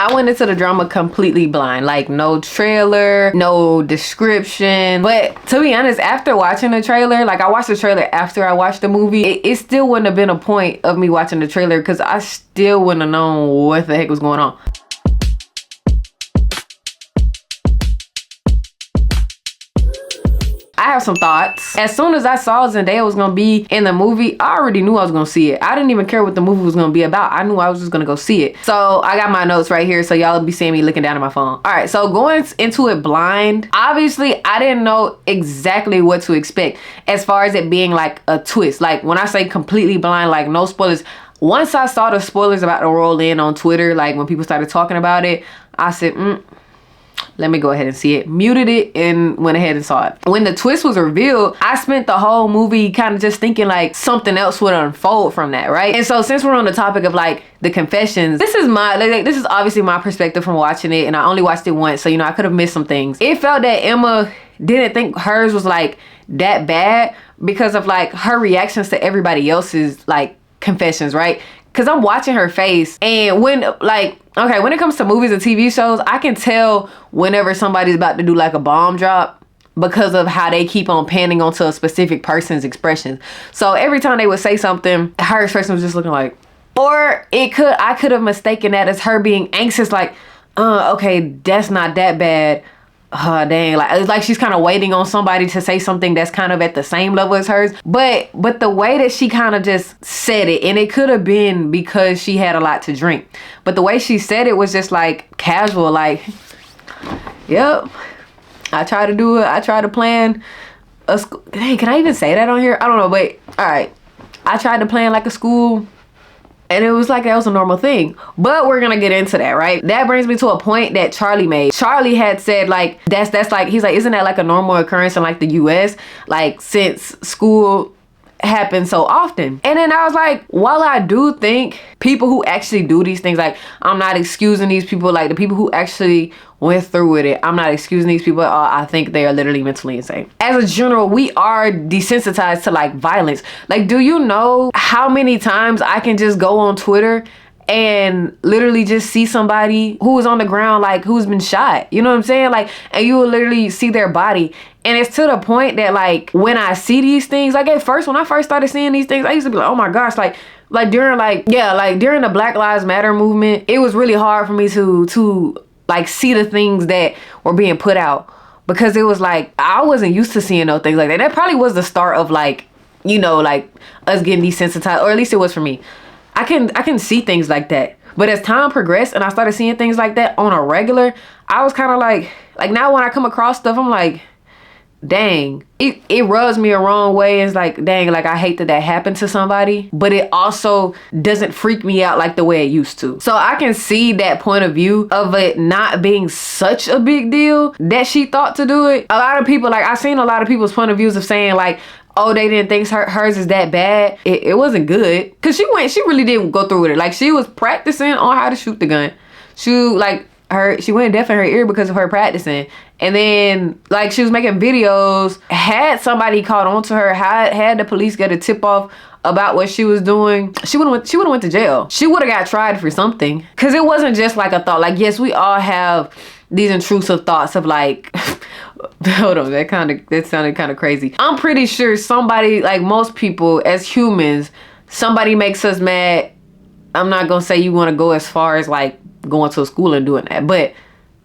I went into the drama completely blind, like no trailer, no description. But to be honest, after watching the trailer, like I watched the trailer after I watched the movie, it still wouldn't have been a point of me watching the trailer because I still wouldn't have known what the heck was going on. I have some thoughts. As soon as I saw Zendaya was gonna be in the movie, I already knew I was gonna see it. I didn't even care what the movie was gonna be about. I knew I was just gonna go see it. So I got my notes right here, so y'all be seeing me looking down at my phone. All right, so going into it blind, obviously I didn't know exactly what to expect as far as it being like a twist. Like when I say completely blind, like no spoilers. Once I saw the spoilers about to roll in on Twitter, like when people started talking about it, I said, let me go ahead and see it. Muted it and went ahead and saw it. When the twist was revealed, I spent the whole movie kind of just thinking like something else would unfold from that, right? And so since we're on the topic of like the confessions, this is this is obviously my perspective from watching it, and I only watched it once, so you know I could have missed some things. It felt that Emma didn't think hers was like that bad because of like her reactions to everybody else's like confessions, right? Because I'm watching her face, and when it comes to movies and TV shows, I can tell whenever somebody's about to do like a bomb drop because of how they keep on panning onto a specific person's expressions. So every time they would say something, her expression was just looking like, or I could have mistaken that as her being anxious, like, okay, that's not that bad. Dang, like it's like she's kind of waiting on somebody to say something that's kind of at the same level as hers. But the way that she kind of just said it, and it could have been because she had a lot to drink, but the way she said it was just like casual, like, yep, I try to do it. I try to plan a school. Hey, can I even say that on here? I don't know, but all right, I tried to plan like a school. And it was like that was a normal thing. But we're gonna get into that, right? That brings me to a point that Charlie made. Charlie had said like, that's like, he's like, isn't that like a normal occurrence in like the US? Like since school happens so often. And then I was like, while I do think people who actually do these things, like I'm not excusing these people, like the people who actually went through with it, I'm not excusing these people. I think they are literally mentally insane. As a general, we are desensitized to like violence. Like, do you know how many times I can just go on Twitter and literally just see somebody who is on the ground, like who's been shot, you know what I'm saying? Like, and you will literally see their body. And it's to the point that like, when I see these things, like at first, when I first started seeing these things, I used to be like, oh my gosh, like during during the Black Lives Matter movement, it was really hard for me to like see the things that were being put out, because it was like, I wasn't used to seeing no things like that. That probably was the start of like, you know, like us getting desensitized, or at least it was for me. I can see things like that. But as time progressed and I started seeing things like that on a regular, I was kind of like now when I come across stuff, I'm like, dang, it rubs me a wrong way. It's like, dang, like I hate that happened to somebody, but it also doesn't freak me out like the way it used to. So I can see that point of view of it not being such a big deal that she thought to do it. A lot of people, like I've seen a lot of people's point of views of saying like, oh, they didn't think hers is that bad. It wasn't good. Cause she really didn't go through with it. Like she was practicing on how to shoot the gun. She went deaf in her ear because of her practicing. And then like she was making videos, had somebody caught on to her, had the police get a tip off about what she was doing, she would have went to jail. She would have got tried for something. Cause it wasn't just like a thought. Like, yes, we all have these intrusive thoughts of like, hold on, that sounded kind of crazy. I'm pretty sure somebody, like most people as humans, somebody makes us mad. I'm not gonna say you want to go as far as like going to a school and doing that, but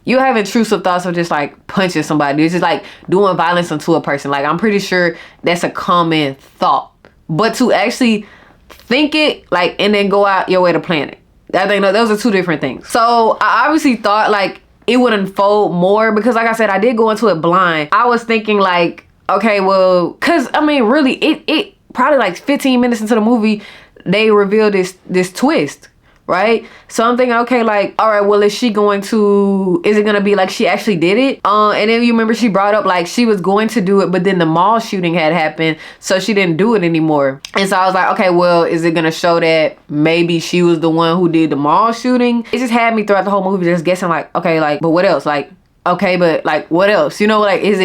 you have intrusive thoughts of just like punching somebody. It's just like doing violence onto a person. Like I'm pretty sure that's a common thought. But to actually think it, like, and then go out your way to plan it, I think those are two different things. So I obviously thought like it would unfold more because like I said, I did go into it blind. I was thinking like, okay, well, cause I mean, really it probably like 15 minutes into the movie, they revealed this twist. Right? So I'm thinking, okay, like, all right, well, is it gonna be like she actually did it? And then you remember she brought up like she was going to do it, but then the mall shooting had happened, so she didn't do it anymore. And so I was like, okay, well, is it gonna show that maybe she was the one who did the mall shooting? It just had me throughout the whole movie just guessing like, okay, like, but what else? Like, okay, but like, what else? You know, like, is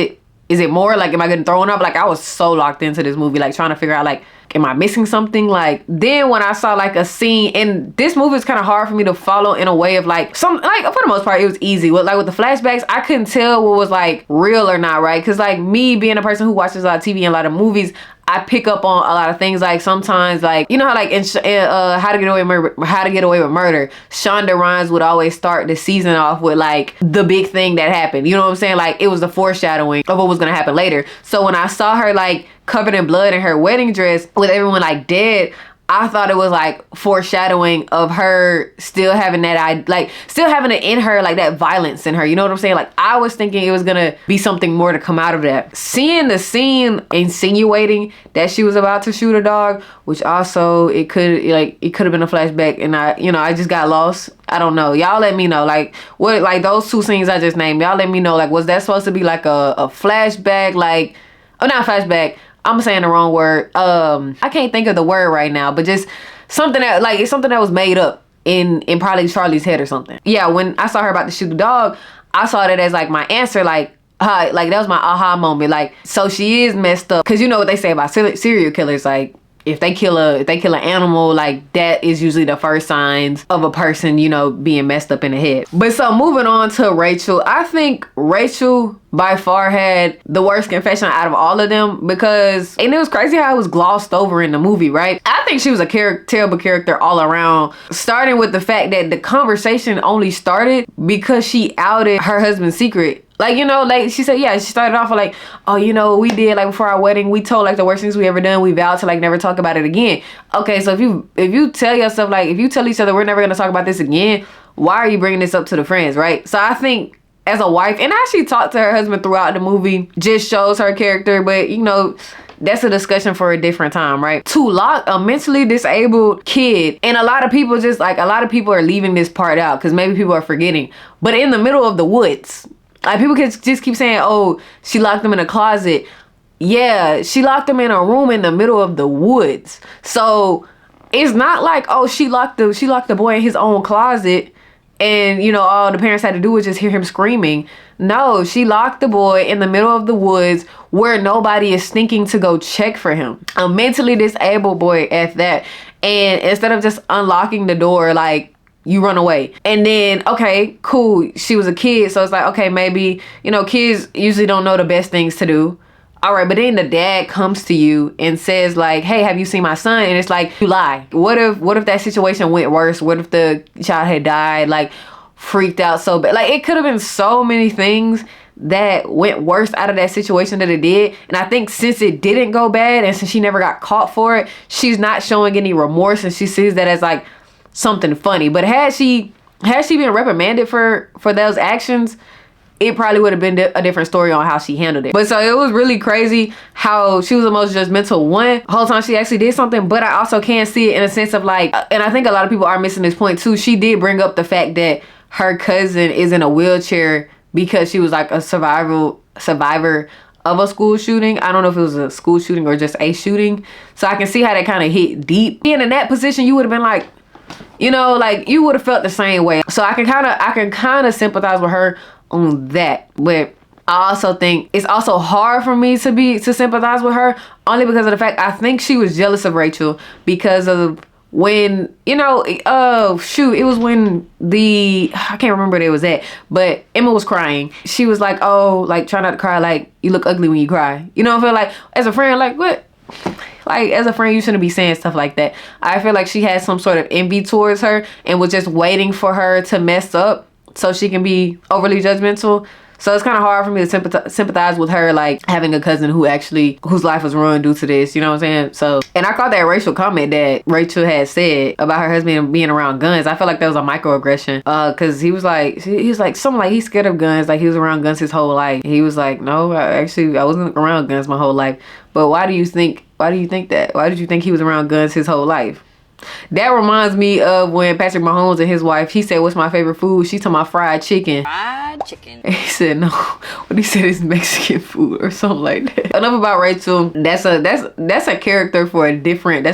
it more? Like, am I getting thrown up? Like, I was so locked into this movie, like trying to figure out like, am I missing something? Like, then when I saw like a scene, and this movie is kind of hard for me to follow in a way of like, some, like for the most part it was easy. With like with the flashbacks, I couldn't tell what was like real or not, right? Because like me being a person who watches a lot of TV and a lot of movies, I pick up on a lot of things. Like sometimes, like, you know how like in How to Get Away with Murder, Shonda Rhimes would always start the season off with like the big thing that happened. You know what I'm saying? Like it was the foreshadowing of what was gonna happen later. So when I saw her like covered in blood in her wedding dress with everyone like dead, I thought it was like foreshadowing of her still having that, like still having it in her, like that violence in her. You know what I'm saying? Like I was thinking it was gonna be something more to come out of that. Seeing the scene insinuating that she was about to shoot a dog, which also it could have been a flashback, and I just got lost. I don't know. Y'all let me know. Like what, like those two scenes I just named. Y'all let me know. Like was that supposed to be like a flashback? Like, oh, not flashback. I'm saying the wrong word. I can't think of the word right now, but just something that like it's something that was made up in probably Charlie's head or something. Yeah, when I saw her about to shoot the dog, I saw that as like my answer, like that was my aha moment. Like, so she is messed up, because you know what they say about serial killers, like if they kill an animal, like that is usually the first signs of a person, you know, being messed up in the head. But so moving on to Rachel, I think Rachel by far had the worst confession out of all of them, because, and it was crazy how it was glossed over in the movie, right? I think she was a terrible character all around, starting with the fact that the conversation only started because she outed her husband's secret. Like, you know, like she said, yeah, she started off with like, oh, you know, we did like before our wedding, we told like the worst things we ever done. We vowed to like never talk about it again. Okay, so if you tell yourself, like if you tell each other we're never gonna talk about this again, why are you bringing this up to the friends, right? So I think as a wife, and how she talked to her husband throughout the movie just shows her character, but you know, that's a discussion for a different time, right? To lock a mentally disabled kid, and a lot of people are leaving this part out because maybe people are forgetting, but in the middle of the woods. Like people could just keep saying, oh, she locked them in a closet. Yeah, she locked them in a room in the middle of the woods. So it's not like, oh, she locked the boy in his own closet and, you know, all the parents had to do was just hear him screaming. No, she locked the boy in the middle of the woods where nobody is thinking to go check for him. A mentally disabled boy at that. And instead of just unlocking the door, like, you run away. And then, okay, cool, she was a kid, so it's like, okay, maybe, you know, kids usually don't know the best things to do. All right, but then the dad comes to you and says like, hey, have you seen my son? And it's like, you lie. What if that situation went worse? What if the child had died, like freaked out so bad? Like it could have been so many things that went worse out of that situation that it did. And I think since it didn't go bad and since she never got caught for it, she's not showing any remorse, and she sees that as like something funny. But had she been reprimanded for those actions, it probably would have been a different story on how she handled it. But so it was really crazy how she was the most judgmental one. The whole time she actually did something, but I also can see it in a sense of like, and I think a lot of people are missing this point too. She did bring up the fact that her cousin is in a wheelchair because she was like a survivor of a school shooting. I don't know if it was a school shooting or just a shooting. So I can see how that kind of hit deep. Being in that position, you would have been like, you know, like you would have felt the same way. So I can kind of sympathize with her on that. But I also think it's also hard for me to sympathize with her, only because of the fact I think she was jealous of Rachel because of when, you know, it was when I can't remember where it was at, but Emma was crying. She was like, oh, like try not to cry, like you look ugly when you cry. You know, I feel like as a friend, like what? Like as a friend, you shouldn't be saying stuff like that. I feel like she had some sort of envy towards her and was just waiting for her to mess up so she can be overly judgmental. So it's kind of hard for me to sympathize with her, like having a cousin whose life was ruined due to this, you know what I'm saying? So, and I caught that racial comment that Rachel had said about her husband being around guns. I felt like that was a microaggression, cause he was like something like he's scared of guns, like he was around guns his whole life. He was like, no, I wasn't around guns my whole life. But why do you think that? Why did you think he was around guns his whole life? That reminds me of when Patrick Mahomes and his wife, he said, what's my favorite food? She told me fried chicken. Fried chicken. And he said, no. What he said is Mexican food or something like that. Enough about Rachel. That's a character for a different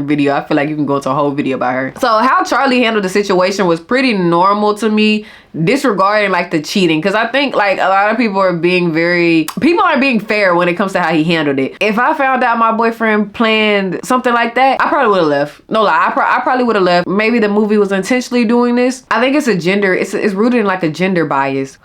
video. I feel like you can go into a whole video about her. So how Charlie handled the situation was pretty normal to me. disregarding like the cheating, because I think like a lot of people are being fair when it comes to how he handled it. If I found out my boyfriend planned something like that, I probably would have left. No lie, I probably would have left. Maybe the movie was intentionally doing this. I think it's it's rooted in like a gender bias.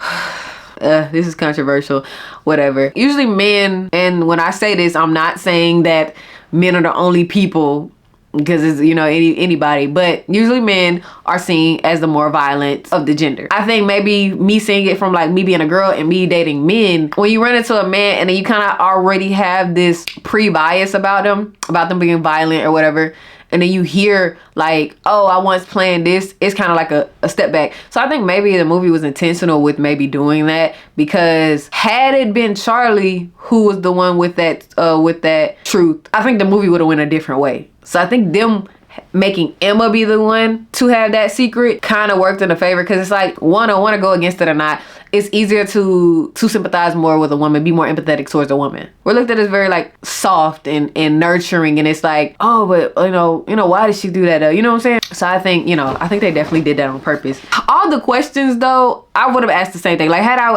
This is controversial, whatever. Usually men, and when I say this, I'm not saying that men are the only people, because it's, you know, anybody, but usually men are seen as the more violent of the gender. I think maybe me seeing it from like me being a girl and me dating men, when you run into a man and then you kind of already have this pre-bias about them being violent or whatever, and then you hear like, oh, I once planned this, it's kind of like a step back. So I think maybe the movie was intentional with maybe doing that, because had it been Charlie who was the one with that truth, I think the movie would have went a different way. So I think them making Emma be the one to have that secret kind of worked in a favor, because it's like, one, I want to go against it or not. It's easier to sympathize more with a woman, be more empathetic towards a woman. We're looked at as very like soft and nurturing, and it's like, oh, but you know, why did she do that? You know what I'm saying? So I think they definitely did that on purpose. All the questions though, I would have asked the same thing. Like had I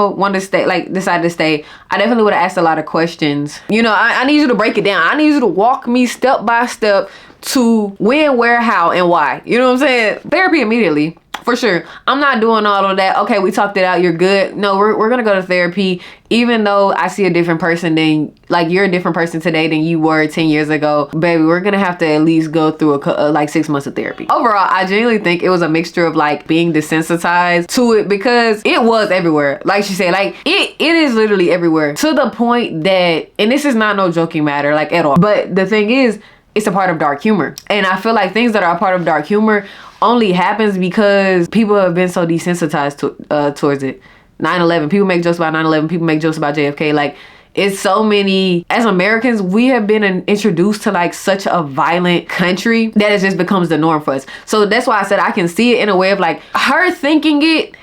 wanted to stay, like decided to stay, I definitely would have asked a lot of questions. I need you to break it down. I need you to walk me step by step to when, where, how, and why. You know what I'm saying? Therapy immediately. For sure. I'm not doing all of that. Okay, we talked it out. You're good. No, we're going to go to therapy. Even though I see a different person than, like, you're a different person today than you were 10 years ago. Baby, we're going to have to at least go through like 6 months of therapy. Overall, I genuinely think it was a mixture of like being desensitized to it, because it was everywhere. Like she said, like it is literally everywhere, to the point that, and this is not no joking matter, like at all. But the thing is, it's a part of dark humor. And I feel like things that are a part of dark humor only happens because people have been so desensitized towards it. 9/11, people make jokes about 9/11, people make jokes about JFK. Like, it's so many, as Americans, we have been introduced to like such a violent country that it just becomes the norm for us. So that's why I said I can see it in a way of like, her thinking it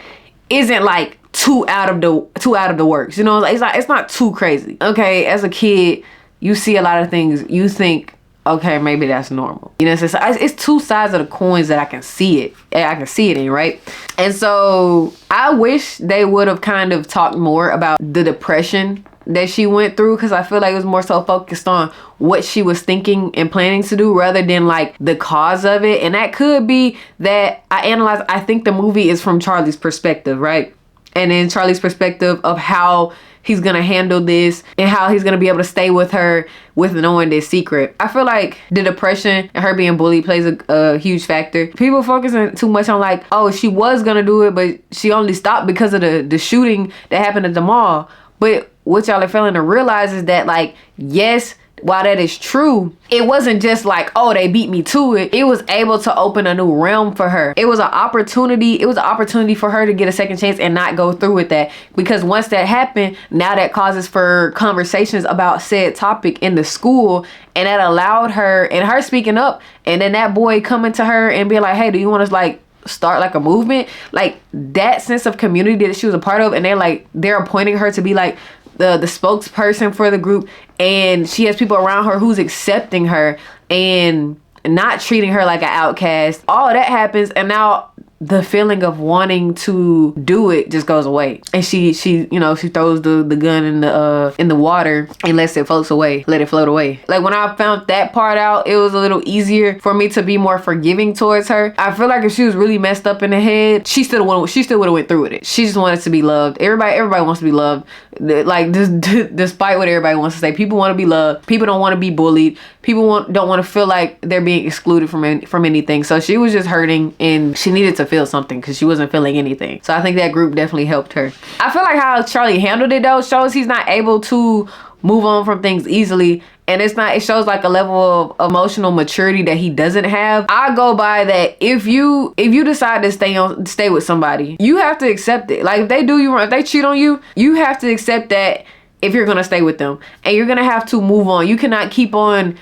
isn't like too out of the works. You know, like, it's not too crazy. Okay, as a kid, you see a lot of things, you think, okay, maybe that's normal. You know, it's two sides of the coins that I can see it in, right? And so I wish they would have kind of talked more about the depression that she went through, because I feel like it was more so focused on what she was thinking and planning to do rather than like the cause of it. And that could be that I think the movie is from Charlie's perspective, right? And then Charlie's perspective of how he's gonna handle this and how he's gonna be able to stay with her with knowing this secret. I feel like the depression and her being bullied plays a huge factor. People focusing too much on like, oh, she was gonna do it, but she only stopped because of the shooting that happened at the mall. But what y'all are failing to realize is that, like, yes, while that is true, it wasn't just like, oh, they beat me to it. It was able to open a new realm for her. It was an opportunity for her to get a second chance and not go through with that. Because once that happened, now that causes for conversations about said topic in the school, and that allowed her, and her speaking up, and then that boy coming to her and being like, hey, do you want to like start like a movement? Like, that sense of community that she was a part of, and they're appointing her to be like the spokesperson for the group, and she has people around her who's accepting her and not treating her like an outcast. All of that happens, and now the feeling of wanting to do it just goes away. And she throws the gun in the water and let it float away. Like, when I found that part out, it was a little easier for me to be more forgiving towards her. I feel like if she was really messed up in the head, she still would have went through with it. She just wanted to be loved. Everybody wants to be loved. Like, despite what everybody wants to say, people want to be loved. People don't want to be bullied. People don't want to feel like they're being excluded from anything. So she was just hurting, and she needed to feel something because she wasn't feeling anything. So I think that group definitely helped her. I feel like how Charlie handled it though shows he's not able to move on from things easily, and it shows like a level of emotional maturity that he doesn't have. I go by that if you decide to stay with somebody, you have to accept it. Like, if they do you wrong, if they cheat on you, you have to accept that if you're gonna stay with them, and you're gonna have to move on. You cannot keep on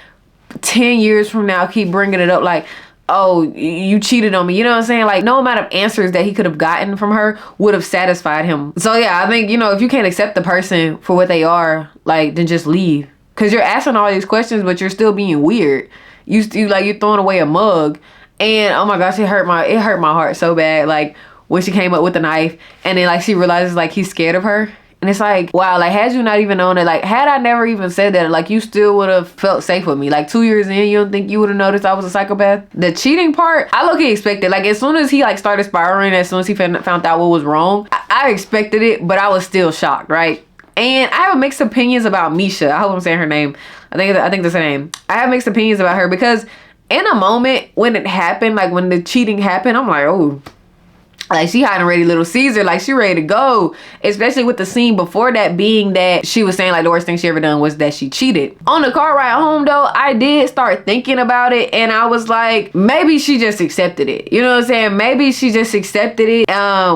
10 years from now keep bringing it up like, oh, you cheated on me. You know what I'm saying? Like, no amount of answers that he could have gotten from her would have satisfied him. So yeah, I think, if you can't accept the person for what they are, like, then just leave. Because you're asking all these questions, but you're still being weird. You're throwing away a mug. And oh my gosh, it hurt my heart so bad. Like, when she came up with the knife, and then like she realizes like he's scared of her. And it's like, wow, like had you not even known it, like had I never even said that, like you still would have felt safe with me. Like 2 years in, you don't think you would have noticed I was a psychopath? The cheating part, I low-key expected. Like as soon as he like started spiraling, as soon as he found out what was wrong, I expected it, but I was still shocked, right? And I have mixed opinions about Misha. I hope I'm saying her name. I think that's her name. I have mixed opinions about her because in a moment when it happened, like when the cheating happened, I'm like, oh, like she hiding ready Little Caesar, like she ready to go. Especially with the scene before that being that she was saying like the worst thing she ever done was that she cheated. On the car ride home though, I did start thinking about it, and I was like, maybe she just accepted it. You know what I'm saying? Maybe she just accepted it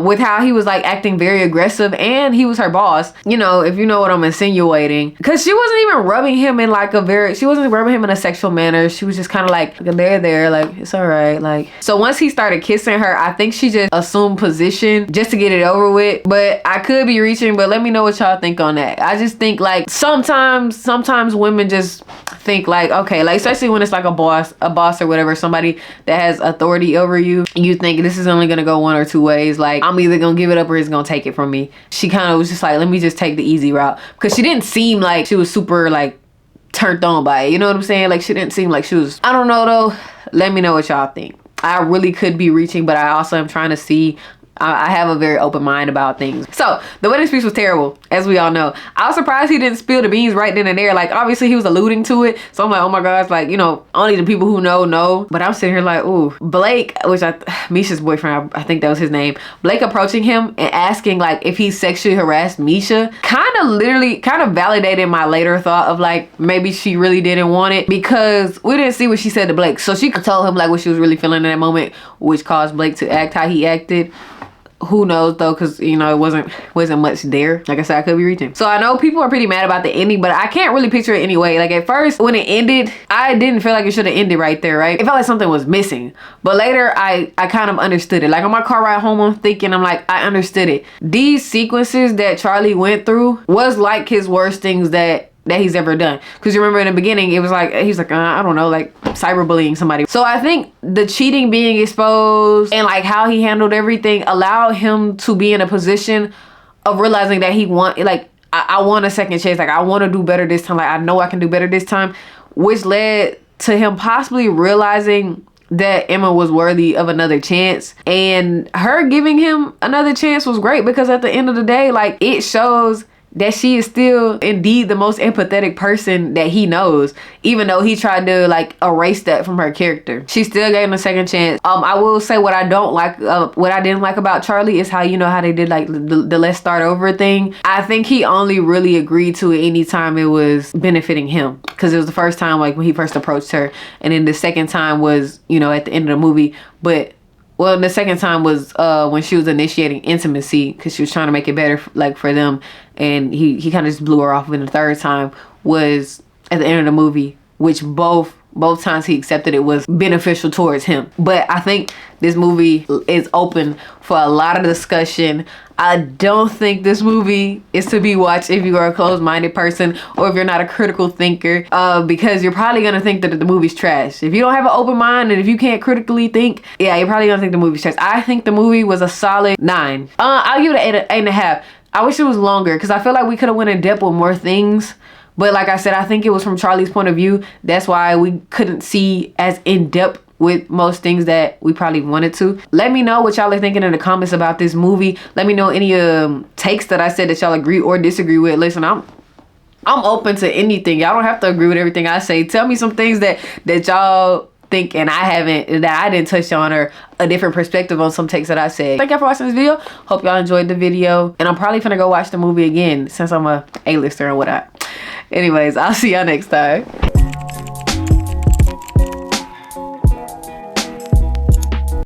with how he was like acting very aggressive, and he was her boss. You know, if you know what I'm insinuating. Because she wasn't even rubbing him in like she wasn't rubbing him in a sexual manner. She was just kind of like, there, like, it's all right. Like, so once he started kissing her, I think she just assumed position just to get it over with. But I could be reaching, but let me know what y'all think on that. I just think like sometimes women just think like, okay, like especially when it's like a boss or whatever, somebody that has authority over you, you think this is only gonna go one or two ways. Like I'm either gonna give it up or he's gonna take it from me. She kind of was just like, let me just take the easy route, because she didn't seem like she was super like turned on by it. You know what I'm saying? Like she didn't seem like she was, I don't know though. Let me know what y'all think. I really could be reaching, but I also am trying to see. I have a very open mind about things. So the wedding speech was terrible, as we all know. I was surprised he didn't spill the beans right then and there. Like obviously he was alluding to it, so I'm like, oh my gosh, like, you know, only the people who know. But I'm sitting here like, ooh, Blake, Misha's boyfriend, I think that was his name. Blake approaching him and asking like if he sexually harassed Misha kind of validated my later thought of like maybe she really didn't want it, because we didn't see what she said to Blake. So she told him like what she was really feeling in that moment, which caused Blake to act how he acted. Who knows though, because you know it wasn't much there. Like I said, I could be reaching. So I know people are pretty mad about the ending, but I can't really picture it anyway. Like at first when it ended, I didn't feel like it should have ended right there, right? It felt like something was missing. But later I kind of understood it. Like on my car ride home, I'm thinking, I'm like, I understood it. These sequences that Charlie went through was like his worst things that he's ever done. Because you remember in the beginning, it was like, he's like, I don't know, like cyberbullying somebody. So I think the cheating being exposed and like how he handled everything allowed him to be in a position of realizing that he I want a second chance. Like I want to do better this time. Like I know I can do better this time, which led to him possibly realizing that Emma was worthy of another chance, and her giving him another chance was great, because at the end of the day, like it shows that she is still indeed the most empathetic person that he knows, even though he tried to like erase that from her character. She still gave him a second chance. I will say what I didn't like about Charlie is how, you know, how they did like the let's start over thing. I think he only really agreed to it anytime it was benefiting him, because it was the first time like when he first approached her, and then the second time was, you know, at the end of the movie. But well, the second time was when she was initiating intimacy, because she was trying to make it better like for them, and he kind of just blew her off. And the third time was at the end of the movie, which both times he accepted it was beneficial towards him. But I think this movie is open for a lot of discussion. I don't think this movie is to be watched if you are a closed-minded person or if you're not a critical thinker, because you're probably gonna think that the movie's trash. If you don't have an open mind and if you can't critically think, yeah, you're probably gonna think the movie's trash. I think the movie was a solid 9. I'll give it an 8.5. I wish it was longer, because I feel like we could have went in depth with more things. But like I said, I think it was from Charlie's point of view. That's why we couldn't see as in depth with most things that we probably wanted to. Let me know what y'all are thinking in the comments about this movie. Let me know any takes that I said that y'all agree or disagree with. Listen, I'm open to anything. Y'all don't have to agree with everything I say. Tell me some things that y'all think and that I didn't touch on, or a different perspective on some takes that I said. Thank y'all for watching this video. Hope y'all enjoyed the video, and I'm probably gonna go watch the movie again since I'm a A-lister and whatnot. Anyways, I'll see y'all next time.